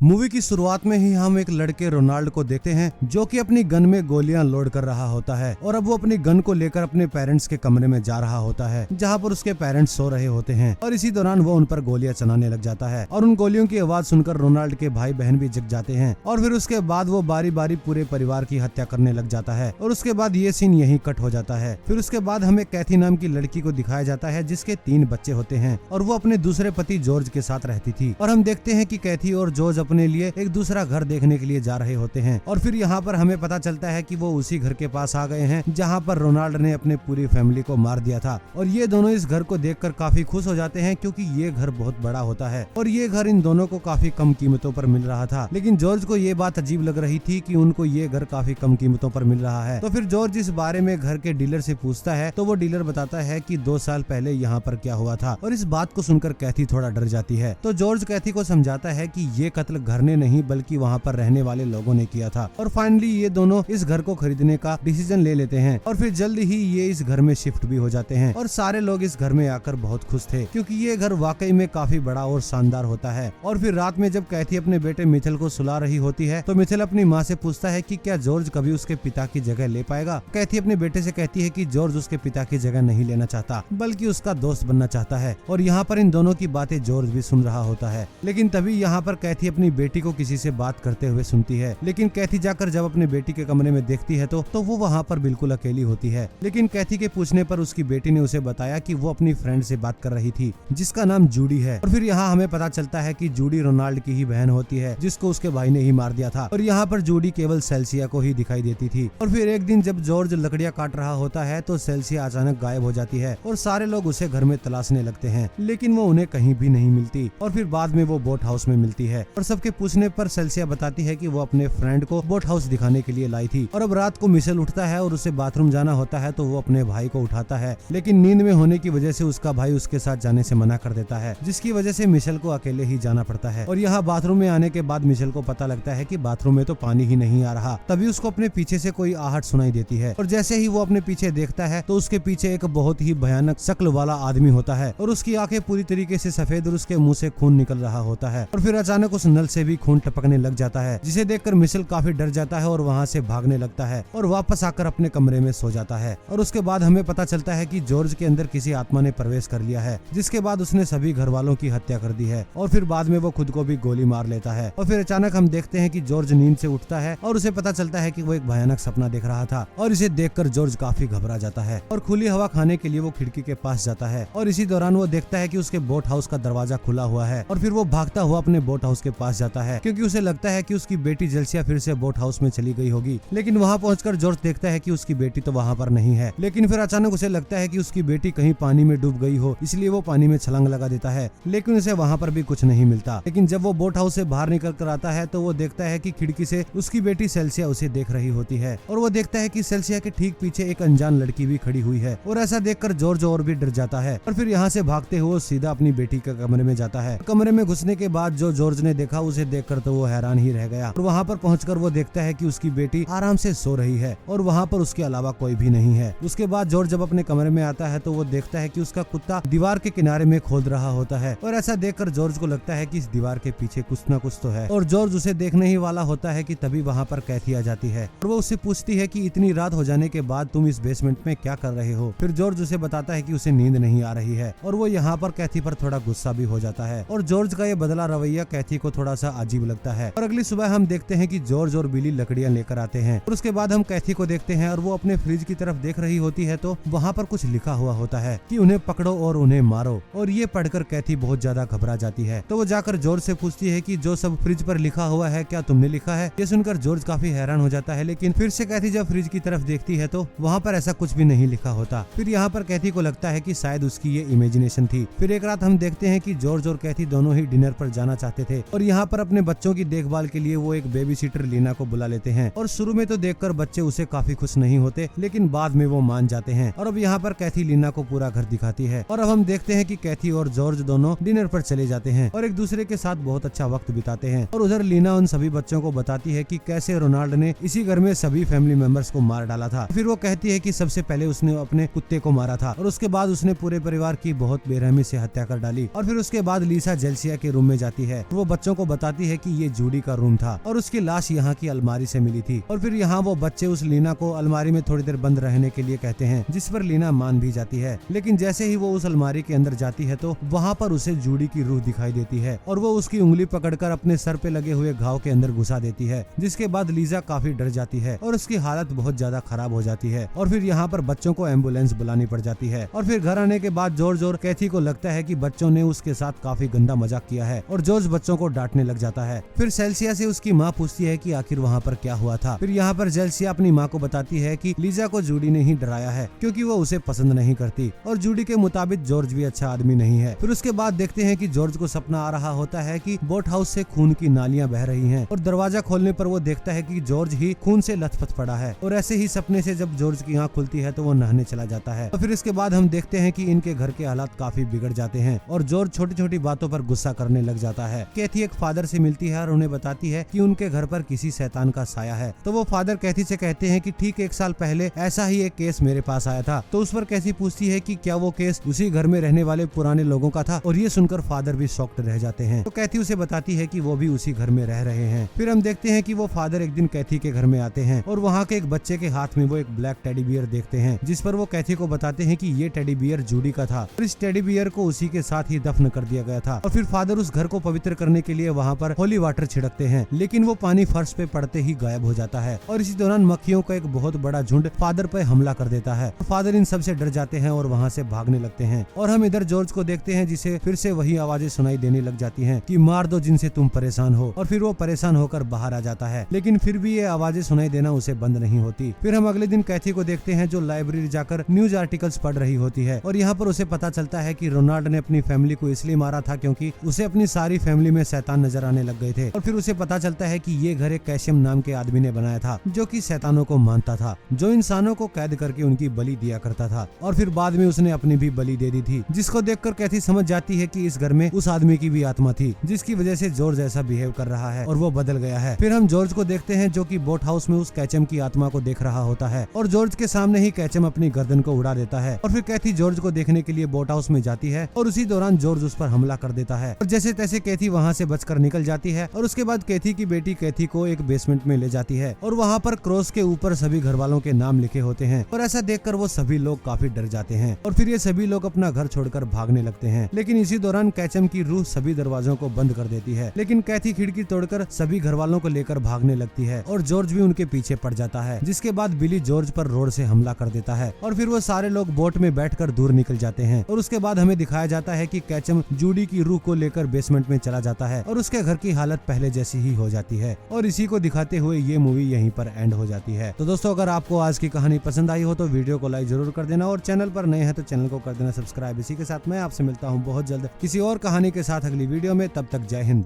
Movie की शुरुआत में ही हम एक लड़के रोनाल्ड को देखते हैं जो कि अपनी गन में गोलियां लोड कर रहा होता है और अब वो अपनी गन को लेकर अपने पेरेंट्स के कमरे में जा रहा होता है जहां पर उसके पेरेंट्स सो रहे होते हैं और इसी दौरान वो उन पर गोलियां चलाने लग जाता है और उन गोलियों की आवाज सुनकर रोनाल्ड के भाई बहन भी जग जाते हैं और फिर उसके बाद वो बारी बारी पूरे परिवार की हत्या करने लग जाता है और उसके बाद ये सीन यहीं कट हो जाता है। फिर उसके बाद हमें कैथी नाम की लड़की को दिखाया जाता है जिसके 3 बच्चे होते हैं और वो अपने दूसरे पति जॉर्ज के साथ रहती थी और हम देखते हैं कि कैथी और जॉर्ज अपने लिए एक दूसरा घर देखने के लिए जा रहे होते हैं और फिर यहाँ पर हमें पता चलता है कि वो उसी घर के पास आ गए हैं जहाँ पर रोनाल्ड ने अपने पूरी फैमिली को मार दिया था और ये दोनों इस घर को देखकर काफी खुश हो जाते हैं क्योंकि ये घर बहुत बड़ा होता है और ये घर इन दोनों को काफी कम कीमतों पर मिल रहा था। लेकिन जॉर्ज को ये बात अजीब लग रही थी कि उनको ये घर काफी कम कीमतों पर मिल रहा है। तो फिर जॉर्ज इस बारे में घर के डीलर से पूछता है तो वो डीलर बताता है कि 2 साल पहले यहाँ पर क्या हुआ था और इस बात को सुनकर कैथी थोड़ा डर जाती है। तो जॉर्ज कैथी को समझाता है कि ये कत्ल घर ने नहीं बल्कि वहाँ पर रहने वाले लोगों ने किया था और फाइनली ये दोनों इस घर को खरीदने का डिसीजन ले लेते हैं और फिर जल्द ही ये इस घर में शिफ्ट भी हो जाते हैं और सारे लोग इस घर में आकर बहुत खुश थे क्योंकि ये घर वाकई में काफी बड़ा और शानदार होता है। और फिर रात में जब कैथी अपने बेटे मिथेल को सुला रही होती है तो मिथेल अपनी माँ से पूछता है कि क्या जॉर्ज कभी उसके पिता की जगह ले पाएगा। कैथी अपने बेटे से कहती है कि जॉर्ज उसके पिता की जगह नहीं लेना चाहता बल्कि उसका दोस्त बनना चाहता है और यहाँ पर इन दोनों की बातें जॉर्ज भी सुन रहा होता है। लेकिन तभी यहाँ पर कैथी अपनी बेटी को किसी से बात करते हुए सुनती है। लेकिन कैथी जाकर जब अपने बेटी के कमरे में देखती है तो वो वहाँ पर बिल्कुल अकेली होती है। लेकिन कैथी के पूछने पर उसकी बेटी ने उसे बताया कि वो अपनी फ्रेंड से बात कर रही थी जिसका नाम जूडी है और फिर यहाँ हमें पता चलता है कि जूडी रोनाल्ड की ही बहन होती है जिसको उसके भाई ने ही मार दिया था और यहाँ पर जूडी केवल सेल्सिया को ही दिखाई देती थी। और फिर एक दिन जब जॉर्ज लकड़ियाँ काट रहा होता है तो सेल्सिया अचानक गायब हो जाती है और सारे लोग उसे घर में तलाशने लगते हैं लेकिन वो उन्हें कहीं भी नहीं मिलती और फिर बाद में वो बोट हाउस में मिलती है और सबके पूछने पर सेल्सिया बताती है कि वो अपने फ्रेंड को बोट हाउस दिखाने के लिए लाई थी। और अब रात को मिशेल उठता है और उसे बाथरूम जाना होता है तो वो अपने भाई को उठाता है लेकिन नींद में होने की वजह से उसका भाई उसके साथ जाने से मना कर देता है जिसकी वजह से मिशेल को अकेले ही जाना पड़ता है। और यहाँ बाथरूम में आने के बाद मिशेल को पता लगता है कि बाथरूम में तो पानी ही नहीं आ रहा। तभी उसको अपने पीछे से कोई आहट सुनाई देती है और जैसे ही वो अपने पीछे देखता है तो उसके पीछे एक बहुत ही भयानक शक्ल वाला आदमी होता है और उसकी आंखें पूरी तरीके से सफेद और उसके मुंह से खून निकल रहा होता है और फिर अचानक उस नल से भी खून टपकने लग जाता है जिसे देखकर मिशेल काफी डर जाता है और वहाँ से भागने लगता है और वापस आकर अपने कमरे में सो जाता है। और उसके बाद हमें पता चलता है कि जॉर्ज के अंदर किसी आत्मा ने प्रवेश कर लिया है जिसके बाद उसने सभी घर वालों की हत्या कर दी है और फिर बाद में वो खुद को भी गोली मार लेता है। और फिर अचानक हम देखते हैं कि जॉर्ज नींद से उठता है और उसे पता चलता है कि वो एक भयानक सपना देख रहा था और इसे देखकर जॉर्ज काफी घबरा जाता है और खुली हवा खाने के लिए वो खिड़की के पास जाता है और इसी दौरान वो देखता है कि उसके बोट हाउस का दरवाजा खुला हुआ है और फिर वो भागता हुआ अपने बोट हाउस के पास जाता है क्योंकि उसे लगता है कि उसकी बेटी जेल्सिया फिर से बोट हाउस में चली गई होगी। लेकिन वहाँ पहुंचकर जॉर्ज देखता है कि उसकी बेटी तो वहाँ पर नहीं है। लेकिन फिर अचानक उसे लगता है कि उसकी बेटी कहीं पानी में डूब गई हो इसलिए वो पानी में छलांग लगा देता है लेकिन उसे वहाँ पर भी कुछ नहीं मिलता। लेकिन जब वो बोट हाउस से बाहर निकल कर आता है तो वो देखता है कि खिड़की से उसकी बेटी सेल्सिया उसे देख रही होती है और वो देखता है कि सेल्सिया के ठीक पीछे एक अनजान लड़की भी खड़ी हुई है और ऐसा देखकर जॉर्ज और भी डर जाता है और फिर यहाँ से भागते हुए सीधा अपनी बेटी के कमरे में जाता है। कमरे में घुसने के बाद जो जॉर्ज ने देखा उसे देखकर तो वो हैरान ही रह गया और वहाँ पर पहुंचकर वो देखता है कि उसकी बेटी आराम से सो रही है और वहाँ पर उसके अलावा कोई भी नहीं है। उसके बाद जॉर्ज जब अपने कमरे में आता है तो वो देखता है कि उसका कुत्ता दीवार के किनारे में खोद रहा होता है और ऐसा देखकर जॉर्ज को लगता है कि इस दीवार के पीछे कुछ न कुछ तो है और जॉर्ज उसे देखने ही वाला होता है कि तभी वहाँ पर कैथी आ जाती है और वो उससे पूछती है कि इतनी रात हो जाने के बाद तुम इस बेसमेंट में क्या कर रहे हो। फिर जॉर्ज उसे बताता है कि उसे नींद नहीं आ रही है और वो यहाँ पर कैथी पर थोड़ा गुस्सा भी हो जाता है और जॉर्ज का ये बदला रवैया कैथी को थोड़ा सा अजीब लगता है। और अगली सुबह हम देखते हैं कि जॉर्ज और बिली लकड़ियाँ लेकर आते हैं और उसके बाद हम कैथी को देखते हैं और वो अपने फ्रिज की तरफ देख रही होती है तो वहाँ पर कुछ लिखा हुआ होता है कि उन्हें पकड़ो और उन्हें मारो और ये पढ़कर कैथी बहुत ज्यादा घबरा जाती है। तो वो जाकर जॉर्ज से पूछती है कि जो सब फ्रिज पर लिखा हुआ है क्या तुमने लिखा है। ये सुनकर जॉर्ज काफी हैरान हो जाता है लेकिन फिर से कैथी जब फ्रिज की तरफ देखती है तो वहाँ पर ऐसा कुछ भी नहीं लिखा होता। फिर यहाँ पर कैथी को लगता है कि शायद उसकी ये इमेजिनेशन थी। फिर एक रात हम देखते हैं कि जॉर्ज और कैथी दोनों ही डिनर पर जाना चाहते थे और यहाँ पर अपने बच्चों की देखभाल के लिए वो एक बेबी सीटर लीना को बुला लेते हैं और शुरू में तो देखकर बच्चे उसे काफी खुश नहीं होते लेकिन बाद में वो मान जाते हैं। और अब यहाँ पर कैथी लीना को पूरा घर दिखाती है और अब हम देखते हैं कि कैथी और जॉर्ज दोनों डिनर पर चले जाते हैं और एक दूसरे के साथ बहुत अच्छा वक्त बिताते हैं। और उधर लीना उन सभी बच्चों को बताती है कि कैसे रोनाल्ड ने इसी घर में सभी फैमिली मेंबर्स को मार डाला था। फिर वो कहती है कि सबसे पहले उसने अपने कुत्ते को मारा था और उसके बाद उसने पूरे परिवार की बहुत बेरहमी से हत्या कर डाली। और फिर उसके बाद लीसा जेल्सिया के रूम में जाती है, वो बच्चों को बताती है कि ये जूडी का रूम था और उसकी लाश यहाँ की अलमारी से मिली थी। और फिर यहाँ वो बच्चे उस लीना को अलमारी में थोड़ी देर बंद रहने के लिए कहते हैं, जिस पर लीना मान भी जाती है। लेकिन जैसे ही वो उस अलमारी के अंदर जाती है तो वहाँ पर उसे जूडी की रूह दिखाई देती है और वो उसकी उंगली पकड़कर अपने सर पे लगे हुए घाव के अंदर घुसा देती है, जिसके बाद लीजा काफी डर जाती है और उसकी हालत बहुत ज्यादा खराब हो जाती है। और फिर यहाँ पर बच्चों को एम्बुलेंस बुलानी पड़ जाती है। और फिर घर आने के बाद जॉर्ज और कैथी को लगता है कि बच्चों ने उसके साथ काफी गंदा मजाक किया है और जॉर्ज बच्चों को डांटने लग जाता है। फिर सेल्सिया से उसकी माँ पूछती है कि आखिर वहाँ पर क्या हुआ था। फिर यहाँ पर जेल्सिया अपनी माँ को बताती है कि लीजा को जूडी ने ही डराया है क्योंकि वो उसे पसंद नहीं करती और जूडी के मुताबिक जॉर्ज भी अच्छा आदमी नहीं है। फिर उसके बाद देखते हैं कि जॉर्ज को सपना आ रहा होता है कि बोट हाउस से खून की नालियां बह रही हैं और दरवाजा खोलने पर वो देखता है कि जॉर्ज ही खून से लथपथ पड़ा है। और ऐसे ही सपने से जब जॉर्ज की आंख खुलती है तो वो नहाने चला जाता है। और फिर इसके बाद हम देखते हैं कि इनके घर के हालात काफी बिगड़ जाते हैं और जॉर्ज छोटी छोटी बातों पर गुस्सा करने लग जाता है। कैथी एक फादर से मिलती है और उन्हें बताती है कि उनके घर पर किसी शैतान का साया है। तो वो फादर कैथी से कहते हैं कि ठीक 1 साल पहले ऐसा ही एक केस मेरे पास आया था। तो उस पर कैथी पूछती है कि क्या वो केस उसी घर में रहने वाले पुराने लोगों का था। और ये सुनकर फादर भी शॉक्ड रह जाते हैं। तो कैथी उसे बताती है कि वो भी उसी घर में रह रहे हैं। फिर हम देखते हैं कि वो फादर एक दिन कैथी के घर में आते हैं और वहाँ के एक बच्चे के हाथ में वो एक ब्लैक टेडी बियर देखते हैं, जिस पर वो कैथी को बताते हैं कि ये टेडी बियर जूडी का था और इस टेडी बियर को उसी के साथ ही दफन कर दिया गया था। और फिर फादर उस घर को पवित्र करने के लिए वहाँ पर होली वाटर छिड़कते हैं, लेकिन वो पानी फर्श पे पड़ते ही गायब हो जाता है। और इसी दौरान मक्खियों का एक बहुत बड़ा झुंड फादर पे हमला कर देता है। फादर इन सब से डर जाते हैं और वहाँ से भागने लगते हैं। और हम इधर जॉर्ज को देखते हैं जिसे फिर से वही आवाजें सुनाई देने लग जाती हैं कि मार दो जिनसे तुम परेशान हो। और फिर वो परेशान होकर बाहर आ जाता है, लेकिन फिर भी ये आवाजें सुनाई देना उसे बंद नहीं होती। फिर हम अगले दिन कैथी को देखते हैं जो लाइब्रेरी जाकर न्यूज आर्टिकल्स पढ़ रही होती है और यहाँ पर उसे पता चलता है कि रोनाल्ड ने अपनी फैमिली को इसलिए मारा था क्योंकि उसे अपनी सारी फैमिली में शैतान नजर आने लग गए थे। और फिर उसे पता चलता है कि ये घर एक कैशियम नाम के आदमी ने बनाया था जो कि शैतानों को मानता था, जो इंसानों को कैद करके उनकी बलि दिया करता था। और फिर बाद में उसने अपनी भी बलि दे दी थी, जिसको देखकर कैथी समझ जाती है कि इस घर में उस आदमी की भी आत्मा थी जिसकी वजह से जॉर्ज ऐसा बिहेव कर रहा है और वो बदल गया है। फिर हम जॉर्ज को देखते हैं जो कि बोट हाउस में उस कैचम की आत्मा को देख रहा होता है और जॉर्ज के सामने ही कैचम अपनी गर्दन को उड़ा देता है। और फिर कैथी जॉर्ज को देखने के लिए बोट हाउस में जाती है और उसी दौरान जॉर्ज उस पर हमला कर देता है और जैसे तैसे कैथी वहाँ से बचकर निकल जाती है। और उसके बाद कैथी की बेटी कैथी को एक बेसमेंट में ले जाती है और वहाँ पर क्रॉस के ऊपर सभी घर वालों के नाम लिखे होते हैं और ऐसा देखकर वो सभी लोग काफी डर जाते हैं और फिर ये सभी लोग अपना घर छोड़कर भागने लगते हैं। लेकिन इसी दौरान कैचम की रूह सभी दरवाजों को बंद कर देती है, लेकिन कैथी खिड़की तोड़कर सभी घर वालों को लेकर भागने लगती है और जॉर्ज भी उनके पीछे पड़ जाता है, जिसके बाद बिली जॉर्ज पर रोड से हमला कर देता है और फिर वो सारे लोग बोट में बैठकर दूर निकल जाते हैं। और उसके बाद हमें दिखाया जाता है कि कैचम जूडी की रूह को लेकर बेसमेंट में चला जाता है और उसके घर की हालत पहले जैसी ही हो जाती है और इसी को दिखाते हुए ये मूवी यहीं पर एंड हो जाती है। तो दोस्तों, अगर आपको आज की कहानी पसंद आई हो तो वीडियो को लाइक जरूर कर देना और चैनल पर नए हैं तो चैनल को कर देना सब्सक्राइब। इसी के साथ मैं आपसे मिलता हूँ बहुत जल्द किसी और कहानी के साथ अगली वीडियो में। तब तक जय हिंद।